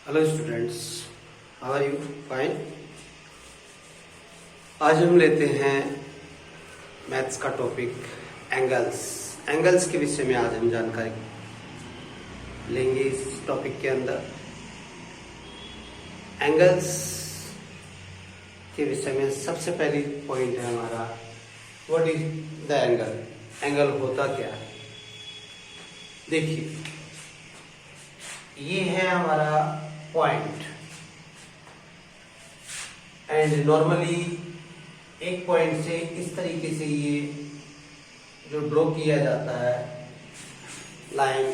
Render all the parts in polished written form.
Hello students, how are you? Fine. आज हम लेते हैं मैथ्स का टॉपिक एंगल्स। एंगल्स के विषय में आज हम जानकारी लेंगे। इस टॉपिक के अंदर एंगल्स के विषय में सबसे पहली पॉइंट है हमारा what is the angle. Angle होता क्या है? देखिए, ये है हमारा पॉइंट एंड नॉर्मली एक पॉइंट से इस तरीके से ये जो ड्रॉ किया जाता है लाइन,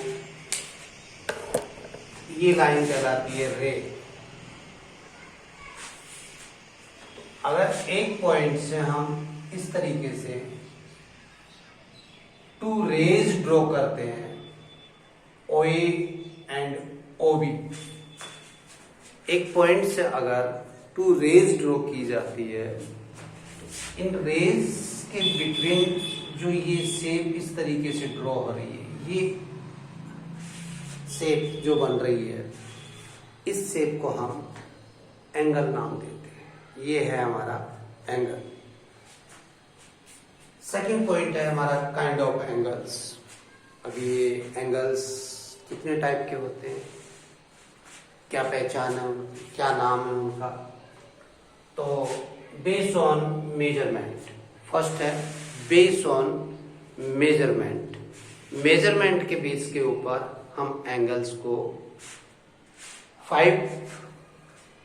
ये लाइन कहलाती है रे। अगर एक पॉइंट से हम इस तरीके से टू रेज ड्रॉ करते हैं, ओ ए एंड ओ बी, एक पॉइंट से अगर टू रेज ड्रॉ की जाती है, इन रेज के बिटवीन जो ये शेप इस तरीके से ड्रॉ हो रही है, ये शेप जो बन रही है, इस शेप को हम एंगल नाम देते हैं। ये है हमारा एंगल। सेकंड पॉइंट है हमारा काइंड ऑफ एंगल्स। अब ये एंगल्स कितने टाइप के होते हैं, क्या पहचान है उनकी, क्या नाम है उनका? तो बेस्ड ऑन मेजरमेंट, फर्स्ट है बेस्ड ऑन मेजरमेंट। मेजरमेंट के बेस के ऊपर हम एंगल्स को 5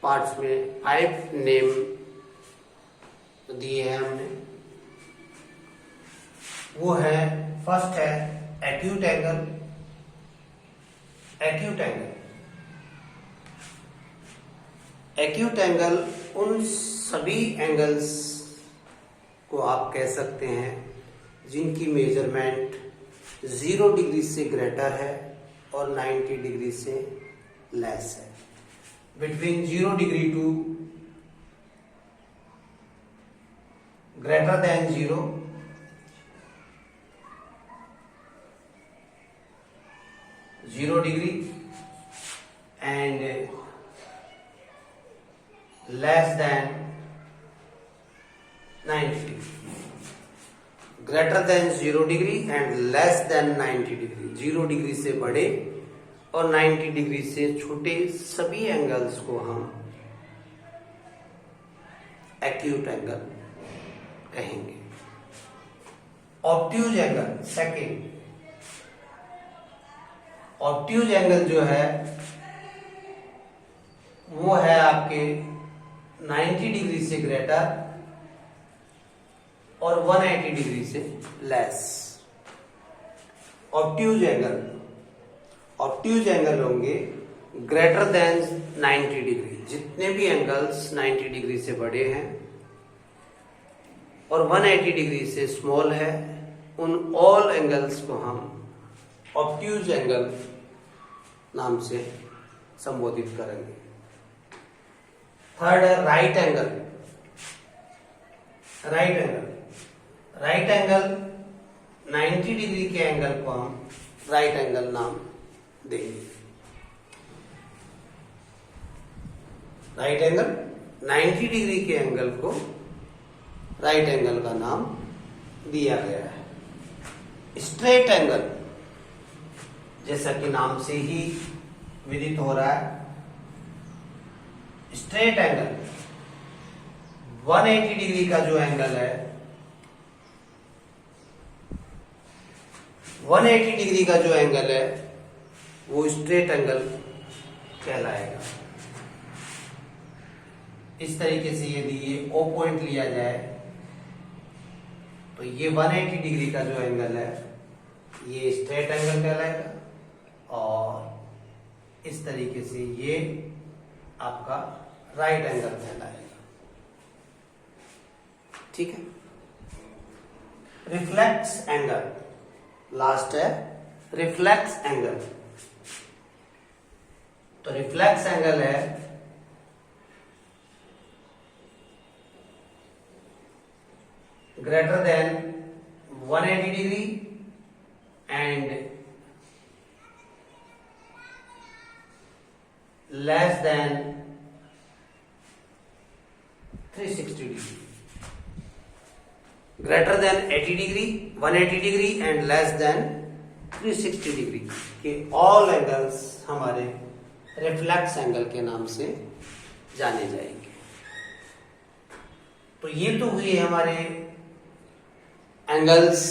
पार्ट्स में 5 नेम दिए हैं हमने। वो है, फर्स्ट है acute angle. Acute angle, acute angle उन सभी एंगल्स को आप कह सकते हैं जिनकी मेजरमेंट 0 डिग्री से ग्रेटर है और 90 डिग्री से लेस है। Between 0 degree to greater than 0, 0 degree and less than 90 degree, greater than 0 degree and less than 90 degree, 0 degree से बड़े और 90 डिग्री से छोटे सभी एंगल्स को हम एक्यूट एंगल कहेंगे। Obtuse angle, second, obtuse angle जो है वो है आपके 90 डिग्री से ग्रेटर और 180 डिग्री से less. Obtuse angle, obtuse angle होंगे ग्रेटर देन 90 डिग्री। जितने भी एंगल्स 90 डिग्री से बड़े हैं और 180 डिग्री से स्मॉल है, उन ऑल एंगल्स को हम ऑब्ट्यूज एंगल नाम से संबोधित करेंगे। थर्ड है right angle. Right angle, right angle 90 degree के एंगल को हम राइट एंगल नाम देंगे। राइट एंगल 90 डिग्री के एंगल को राइट एंगल का नाम दिया गया है। स्ट्रेट एंगल, जैसा कि नाम से ही विदित हो रहा है, स्ट्रेट एंगल 180 डिग्री का जो एंगल है, 180 डिग्री का जो एंगल है वो स्ट्रेट एंगल कहलाएगा। इस तरीके से यदि ये O पॉइंट लिया जाए तो ये 180 डिग्री का जो एंगल है ये स्ट्रेट एंगल कहलाएगा और इस तरीके से ये आपका राइट एंगल कहलाएगा। ठीक है। रिफ्लेक्स एंगल, लास्ट है रिफ्लेक्स एंगल। तो रिफ्लेक्स एंगल है greater than 180 degree and less than 360 degree, greater than 80 degree, 180 degree and less than 360 degree के ऑल एंगल्स हमारे रिफ्लेक्स एंगल के नाम से जाने जाएंगे। तो ये तो हुए हमारे एंगल्स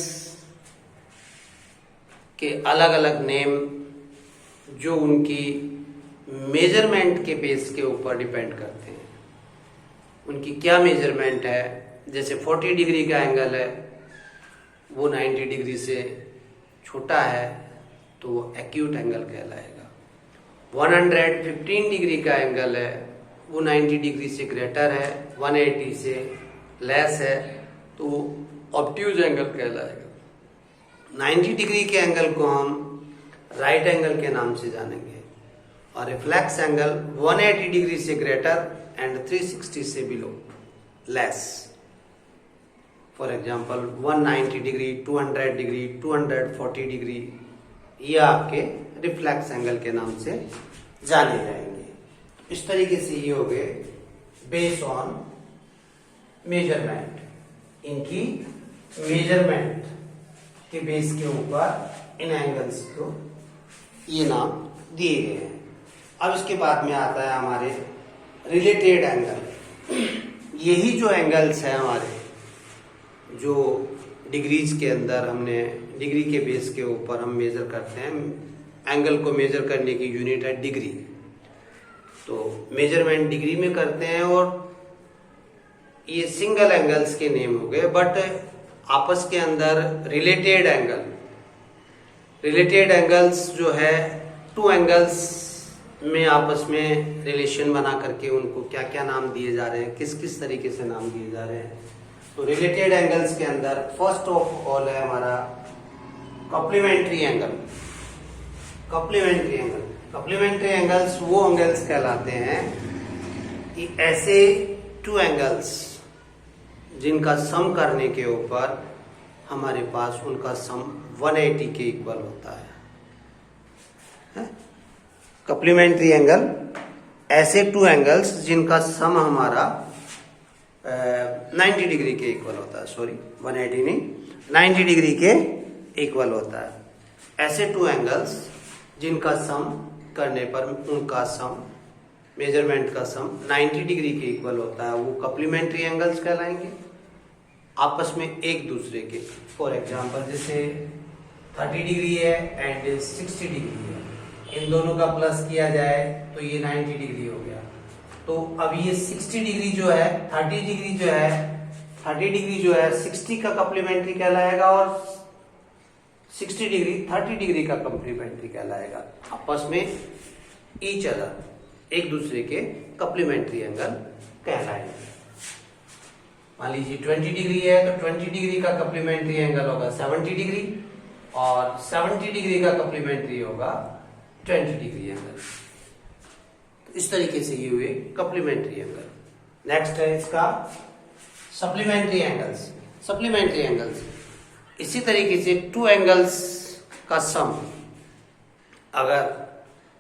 के अलग अलग नेम, जो उनकी मेजरमेंट के बेस के ऊपर डिपेंड करते हैं। उनकी क्या मेजरमेंट है, जैसे 40 डिग्री का एंगल है, वो 90 डिग्री से छोटा है तो वो एक्यूट एंगल कहलाएगा। 115 डिग्री का एंगल है, वो 90 डिग्री से ग्रेटर है, 180 से लेस है तो वो ऑब्ट्यूज एंगल कहलाएगा। 90 डिग्री के एंगल को हम राइट एंगल के नाम से जानेंगे, और रिफ्लेक्स एंगल 180 डिग्री से ग्रेटर एंड 360 से below less. For example 190 degree, 200 degree, 240 degree, ये आपके रिफ्लेक्स एंगल के नाम से जाने जाएंगे। इस तरीके से ये हो गए बेस्ड ऑन मेजरमेंट, इनकी मेजरमेंट के बेस के ऊपर इन एंगल्स को ये नाम दिए गए हैं। अब इसके बाद में आता है हमारे रिलेटेड एंगल। यही जो एंगल्स है हमारे, जो डिग्रीज के अंदर हमने डिग्री के बेस के ऊपर हम मेजर करते हैं। एंगल को मेजर करने की यूनिट है डिग्री, तो मेजरमेंट डिग्री में करते हैं। और ये सिंगल एंगल्स के नेम हो गए, बट आपस के अंदर रिलेटेड एंगल्स जो है, टू एंगल्स में आपस में रिलेशन बना करके उनको क्या क्या नाम दिए जा रहे हैं, किस किस तरीके से नाम दिए जा रहे हैं। तो रिलेटेड एंगल्स के अंदर फर्स्ट ऑफ ऑल है हमारा कॉम्प्लीमेंट्री एंगल। कॉम्प्लीमेंट्री एंगल्स वो एंगल्स कहलाते हैं कि ऐसे टू एंगल्स जिनका सम करने के ऊपर हमारे पास उनका सम 180 के इक्वल होता है। कॉम्प्लीमेंट्री एंगल ऐसे टू एंगल्स जिनका सम हमारा 90 डिग्री के इक्वल होता है, 180 नहीं, 90 डिग्री के इक्वल होता है। ऐसे टू एंगल्स जिनका सम करने पर उनका सम, मेजरमेंट का सम 90 डिग्री के इक्वल होता है, वो कॉम्प्लीमेंट्री एंगल्स कहलाएंगे। आपस में एक दूसरे के, फॉर एग्जांपल जैसे 30 डिग्री है एंड 60 डिग्री है, इन दोनों का प्लस किया जाए तो ये 90 डिग्री हो गया। तो अब ये 60 डिग्री जो है, 30 डिग्री जो है 60 का कॉम्प्लीमेंट्री कहलाएगा, और 60 डिग्री 30 डिग्री का कॉम्प्लीमेंट्री कहलाएगा। आपस में ईच अदर, एक दूसरे के कॉम्प्लीमेंट्री एंगल कहलाएंगे। मान लीजिए 20 डिग्री है तो 20 डिग्री का कॉम्प्लीमेंट्री एंगल होगा 70 डिग्री, और 70 डिग्री का कॉम्प्लीमेंट्री होगा 20 डिग्री एंगल। तो इस तरीके से ये हुए कॉम्प्लीमेंट्री एंगल। नेक्स्ट है इसका सप्लीमेंट्री एंगल्स। इसी तरीके से टू एंगल्स का सम अगर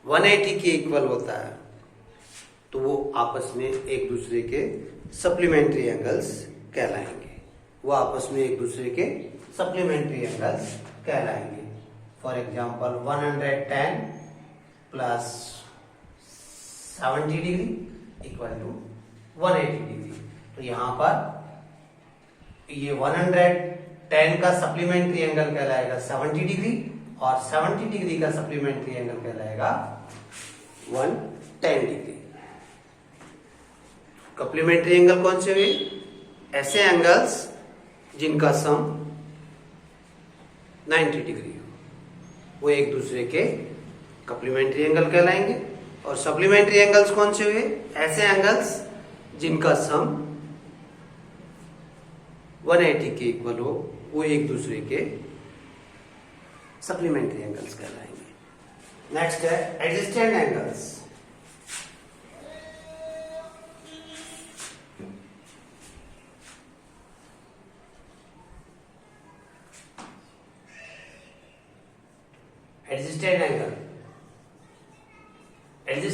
180 के इक्वल होता है तो वो आपस में एक दूसरे के सप्लीमेंट्री एंगल्स कहलाएंगे। For example 110 plus 70 degree equal to 180 degree. तो यहाँ पर ये 110 का सप्लीमेंट्री एंगल कहलाएगा 70 डिग्री, और 70 डिग्री का सप्लीमेंट्री एंगल कहलाएगा 110 डिग्री। कॉम्प्लीमेंट्री एंगल कौन से हुए? ऐसे एंगल्स जिनका सम 90 डिग्री हो, वो एक दूसरे के कॉम्प्लीमेंट्री एंगल कहलाएंगे। और सप्लीमेंट्री एंगल्स कौन से हुए? ऐसे एंगल्स जिनका सम 180 के इक्वल हो, वो एक दूसरे के सप्लीमेंट्री एंगल्स कहलाएंगे। नेक्स्ट है एडजेसेंट एंगल्स।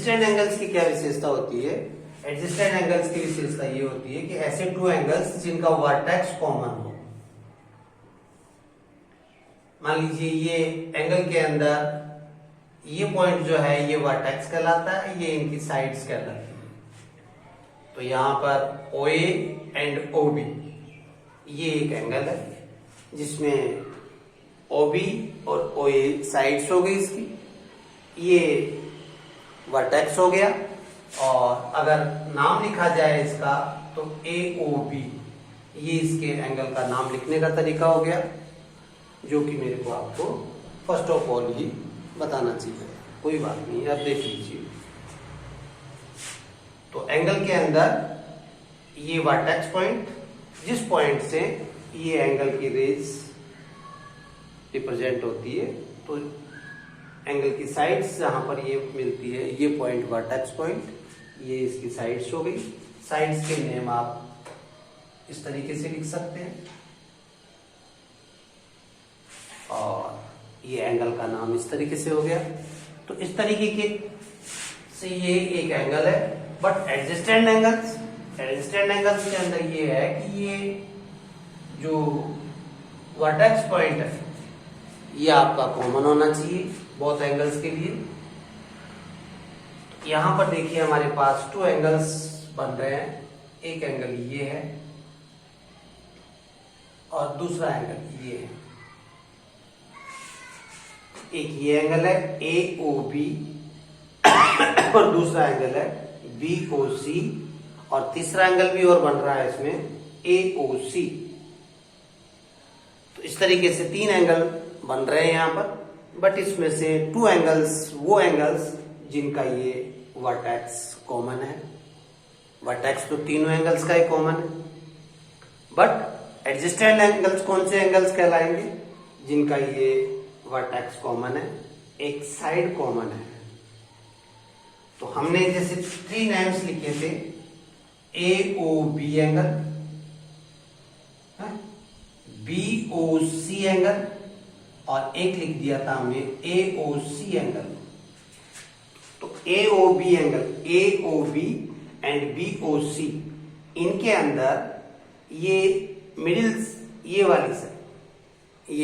एडजेस्टेंट एंगल्स की क्या विशेषता होती है? एडजेस्टेंट एंगल्स की विशेषता ये होती है कि ऐसे टू एंगल्स जिनका वर्टेक्स कॉमन हो। मान लीजिए ये एंगल के अंदर ये पॉइंट जो है ये वर्टेक्स कहलाता है, ये इनकी साइड्स कहलाती है। तो यहां पर OA एंड OB ये एक एंगल है जिसमें OB और OA साइड्स हो गई इसकी, ये वर्टेक्स हो गया। और अगर नाम लिखा जाए इसका तो AOB ये इसके एंगल का नाम लिखने का तरीका हो गया, जो कि मेरे को आपको फर्स्ट ऑफ ऑल ही बताना चाहिए। कोई बात नहीं, आप देख लीजिए। तो एंगल के अंदर ये वर्टेक्स पॉइंट, जिस पॉइंट से ये एंगल की रेज रिप्रेजेंट होती है, तो एंगल की साइड्स जहां पर ये मिलती है, ये पॉइंट वर्टेक्स पॉइंट, ये इसकी साइड्स हो गई। साइड्स के नेम आप इस तरीके से लिख सकते हैं, और ये एंगल का नाम इस तरीके से हो गया। तो इस तरीके के से ये एक एंगल है। बट एडजेस्टेंट एंगल्स के अंदर ये है कि ये जो वर्टेक्स पॉइंट है ये आपका कॉमन होना चाहिए बोथ एंगल्स के लिए। यहां पर देखिए हमारे पास टू एंगल्स बन रहे हैं। एक एंगल ये है और दूसरा एंगल ये है। एक ये एंगल है AOB और दूसरा एंगल है BOC, और तीसरा एंगल भी और बन रहा है इसमें AOC। तो इस तरीके से तीन एंगल बन रहे हैं यहां पर। बट इसमें से टू एंगल्स वो एंगल्स जिनका ये वर्टेक्स कॉमन है। वर्टेक्स तो तीनों एंगल्स का ही कॉमन है, बट एडजेस्टेंट एंगल्स कौन से एंगल्स कहलाएंगे? जिनका ये वर्टेक्स कॉमन है, एक साइड कॉमन है। तो हमने जैसे थ्री नेम्स लिखे थे, AOB एंगल, BOC एंगल, और एक लिख दिया था हमने AOC एंगल। तो AOB angle, AOB and BOC, इनके अंदर ये मिडिल, ये वाली साइड,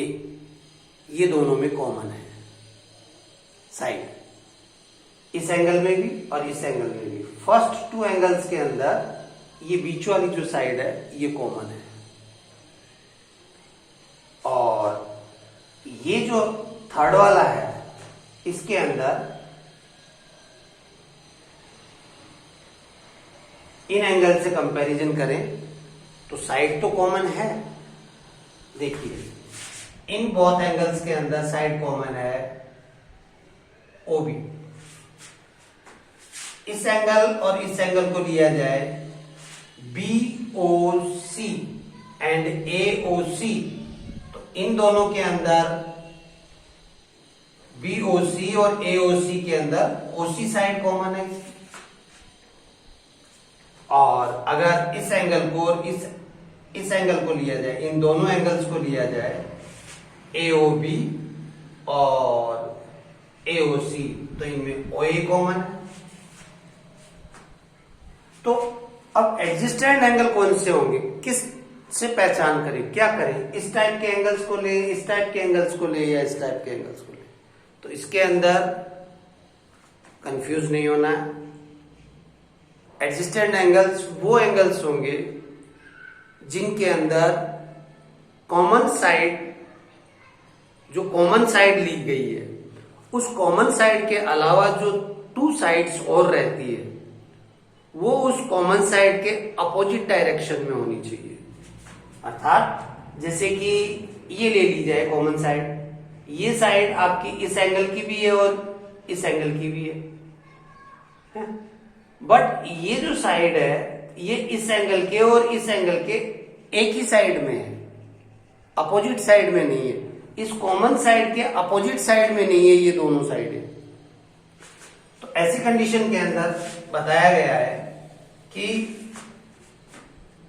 ये दोनों में कॉमन है साइड, इस एंगल में भी और इस एंगल में भी। फर्स्ट टू एंगल्स के अंदर ये बीच वाली जो साइड है ये कॉमन है, और ये जो थर्ड वाला है इसके अंदर इन एंगल से कंपैरिजन करें तो साइड तो कॉमन है। देखिए इन बोथ एंगल्स के अंदर साइड कॉमन है OB। इस एंगल और इस एंगल को लिया जाए BOC एंड AOC, तो इन दोनों के अंदर BOC और AOC के अंदर OC साइड कॉमन है। और अगर इस एंगल को और इस एंगल को लिया जाए, इन दोनों एंगल्स को लिया जाए AOB और AOC, तो इनमें OA कॉमन है। तो अब एडजेस्टेंट एंगल कौन से होंगे, किस से पहचान करें, क्या करें? इस टाइप के एंगल्स को ले, इस टाइप के एंगल्स को ले, या इस टाइप के एंगल्स को ले? तो इसके अंदर कंफ्यूज नहीं होना है। एडजेस्टेंट एंगल्स वो एंगल्स होंगे जिनके अंदर कॉमन साइड, जो कॉमन साइड ली गई है, उस कॉमन साइड के अलावा जो टू साइड्स और रहती है वो उस कॉमन साइड के अपोजिट डायरेक्शन में होनी चाहिए। अर्थात जैसे कि ये ले ली जाए कॉमन साइड, ये साइड आपकी इस एंगल की भी है और इस एंगल की भी है, बट ये जो साइड है ये इस एंगल के और इस एंगल के एक ही साइड में है, अपोजिट साइड में नहीं है। इस कॉमन साइड के अपोजिट साइड में नहीं है, ये दोनों साइड है। तो ऐसी कंडीशन के अंदर बताया गया है कि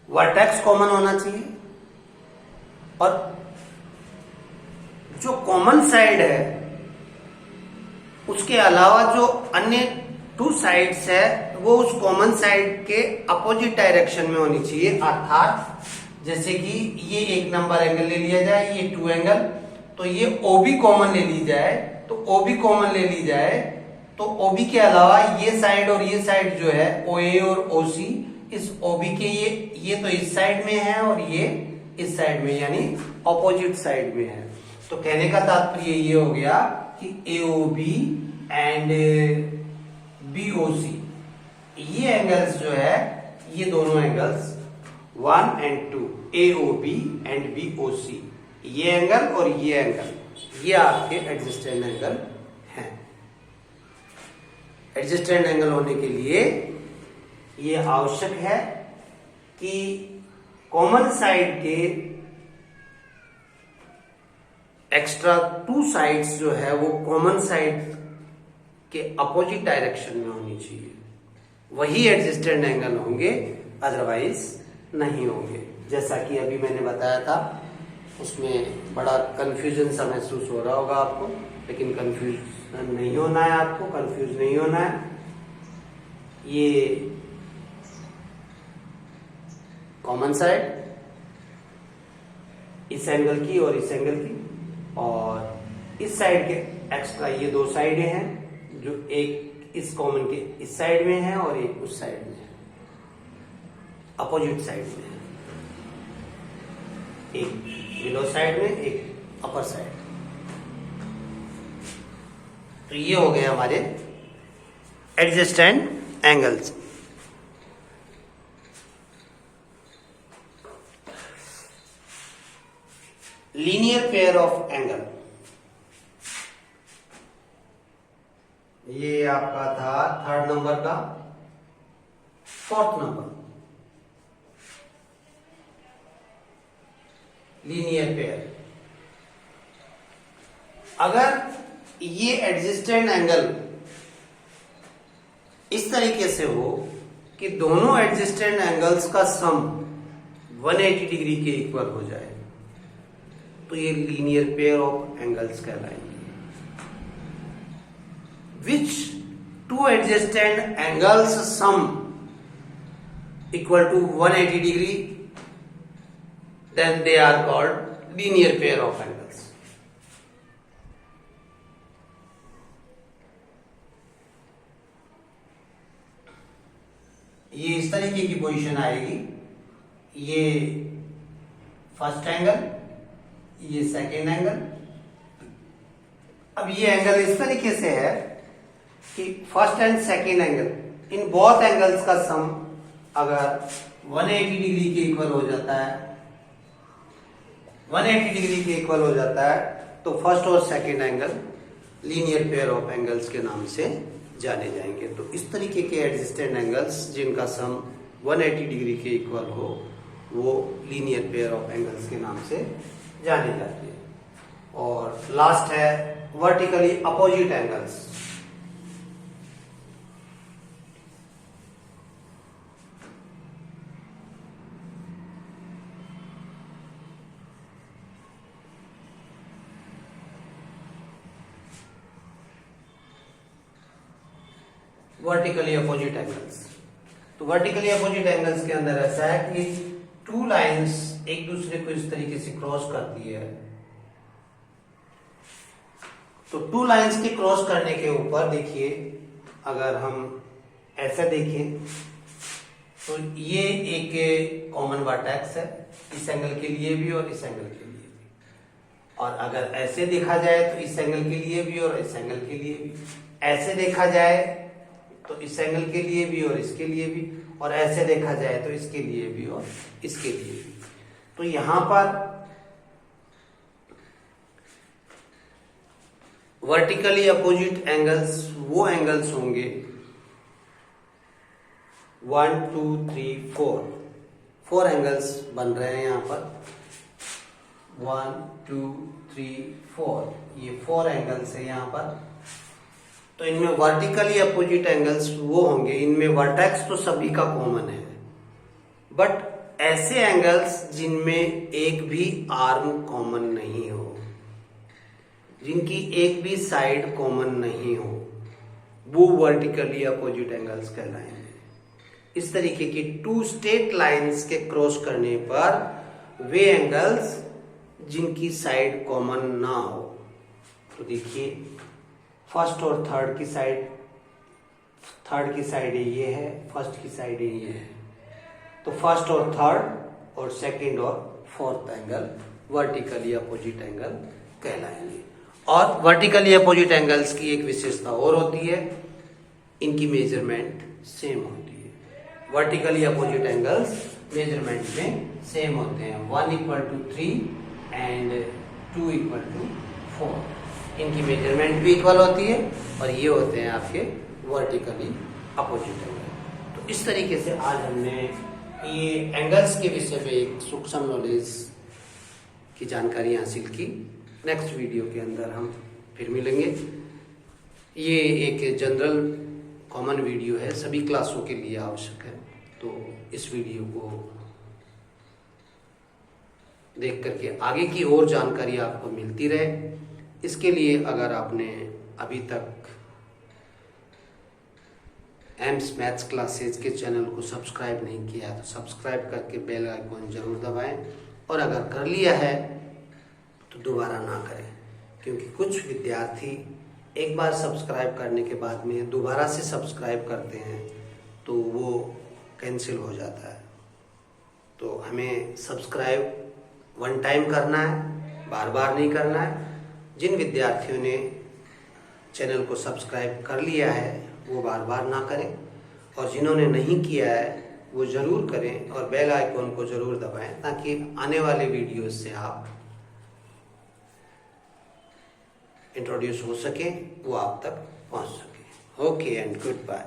वर्टेक्स कॉमन होना चाहिए, और जो कॉमन साइड है उसके अलावा जो अन्य टू साइड्स है वो उस कॉमन साइड के अपोजिट डायरेक्शन में होनी चाहिए। अर्थात जैसे कि ये एक नंबर एंगल ले लिया जाए, ये टू एंगल, तो ये OB कॉमन ले ली जाए, तो OB कॉमन ले ली जाए, तो OB के अलावा ये साइड और ये साइड जो है OA और OC, इस OB के ये तो इस साइड में है और ये इस साइड में, यानी ऑपोजिट साइड में है। तो कहने का तात्पर्य ये हो गया कि AOB एंड BOC, ये एंगल्स जो है, ये दोनों angles 1 and 2, AOB and BOC, ये एंगल और ये एंगल, ये आपके एडजस्टेंट एंगल हैं। एडजस्टेंट एंगल होने के लिए ये आवश्यक है कि कॉमन साइड के एक्स्ट्रा टू साइड्स जो है वो कॉमन साइड के अपोजिट डायरेक्शन में होनी चाहिए, वही एडजस्टेंट एंगल होंगे, अदरवाइज नहीं होंगे। जैसा कि अभी मैंने बताया था, उसमें बड़ा कंफ्यूजन सा महसूस हो रहा होगा आपको, लेकिन कंफ्यूजन नहीं होना है, आपको कंफ्यूज नहीं होना है। ये कॉमन साइड इस एंगल की और इस एंगल की, और इस साइड के एक्स्ट्रा ये दो साइडें हैं जो एक इस कॉमन के इस साइड में है और एक उस साइड में है, अपोजिट साइड में है, एक बिलो साइड में, एक अपर साइड। तो ये हो गए हमारे adjacent angles. Linear pair of angle, ये आपका था थर्ड नंबर का। Fourth number, linear pair. अगर ये एडजस्टेंट एंगल इस तरीके से हो कि दोनों एडजस्टेंट एंगल्स का सम 180 डिग्री के इक्वल हो जाए, तो ये लीनियर पेयर ऑफ एंगल्स कहलाएंगे। Which two adjacent angles sum equal to 180 degree, then they are called linear pair of angles. ये इस तरीके की पोजीशन आएगी, ये फर्स्ट एंगल, ये सेकेंड एंगल। अब ये एंगल इस तरीके से है कि first and second angle, in both angles का सम अगर 180 डिग्री के इक्वल हो जाता है, 180 डिग्री के इक्वल हो जाता है, तो फर्स्ट और second angle linear pair of angles के नाम से जाने जाएंगे। तो इस तरीके के एडजस्टेंट एंगल्स जिनका सम 180 डिग्री के इक्वल हो, वो लीनियर पेयर ऑफ एंगल्स के नाम से जाने जाते हैं। और लास्ट है vertically opposite angles. Vertically opposite angles, तो वर्टिकली अपोजिट एंगल्स के अंदर ऐसा है कि टू लाइंस एक दूसरे को इस तरीके से क्रॉस करती है। तो टू लाइंस के क्रॉस करने के ऊपर देखिए, अगर हम ऐसा देखें तो ये एक कॉमन वर्टेक्स है, इस एंगल के लिए भी और इस एंगल के लिए भी। और अगर ऐसे देखा जाए तो इस एंगल के लिए भी और इस एंगल के लिए भी। ऐसे देखा जाए तो इस एंगल के लिए भी और इसके लिए भी, और ऐसे देखा जाए तो इसके लिए भी और इसके लिए भी। तो यहां पर वर्टिकली अपोजिट एंगल्स वो एंगल्स होंगे 1 2 3 4 एंगल्स बन रहे हैं यहां पर। 1 2 3 4, ये 4 एंगल्स है यहां पर। तो इनमें वर्टिकली अपोजिट एंगल्स वो होंगे, इनमें वर्टेक्स तो सभी का कॉमन है, बट ऐसे एंगल्स जिनमें एक भी आर्म कॉमन नहीं हो, जिनकी एक भी साइड कॉमन नहीं हो, वो वर्टिकली अपोजिट एंगल्स कहलाएंगे। इस तरीके की टू स्ट्रेट लाइंस के क्रॉस करने पर वे एंगल्स जिनकी साइड कॉमन ना हो, तो देखिए फर्स्ट और थर्ड की साइड, थर्ड की साइड ये है, फर्स्ट की साइड ये है, तो फर्स्ट और थर्ड और सेकंड और fourth angle vertically opposite angle कहलाएंगे। और वर्टिकली अपोजिट एंगल्स की एक विशेषता और होती है, इनकी मेजरमेंट सेम होती है। वर्टिकली अपोजिट एंगल्स मेजरमेंट में सेम होते हैं, 1=3 एंड 2=4। इनकी मेजरमेंट भी इक्वल होती है और ये होते हैं आपके वर्टिकली अपोजिट एंगल। तो इस तरीके से आज हमने ये एंगल्स के विषय में एक सूक्ष्म नॉलेज की जानकारी हासिल की। नेक्स्ट वीडियो के अंदर हम फिर मिलेंगे। ये एक जनरल कॉमन वीडियो है, सभी क्लासों के लिए आवश्यक है, तो इस वीडियो को देख करके आगे की और जानकारी आपको मिलती रहे। इसके लिए अगर आपने अभी तक एम्स मैथ्स क्लासेज के चैनल को सब्सक्राइब नहीं किया तो सब्सक्राइब करके बेल आइकॉन जरूर दबाएं, और अगर कर लिया है तो दोबारा ना करें, क्योंकि कुछ विद्यार्थी एक बार सब्सक्राइब करने के बाद में दोबारा से सब्सक्राइब करते हैं तो वो कैंसिल हो जाता है। तो हमें सब्सक्राइब वन टाइम करना है, बार बार नहीं करना है। जिन विद्यार्थियों ने चैनल को सब्सक्राइब कर लिया है वो बार बार ना करें, और जिन्होंने नहीं किया है वो ज़रूर करें और बेल आइकॉन को ज़रूर दबाएं, ताकि आने वाले वीडियोस से आप इंट्रोड्यूस हो सके, वो आप तक पहुंच सके। Okay and good bye.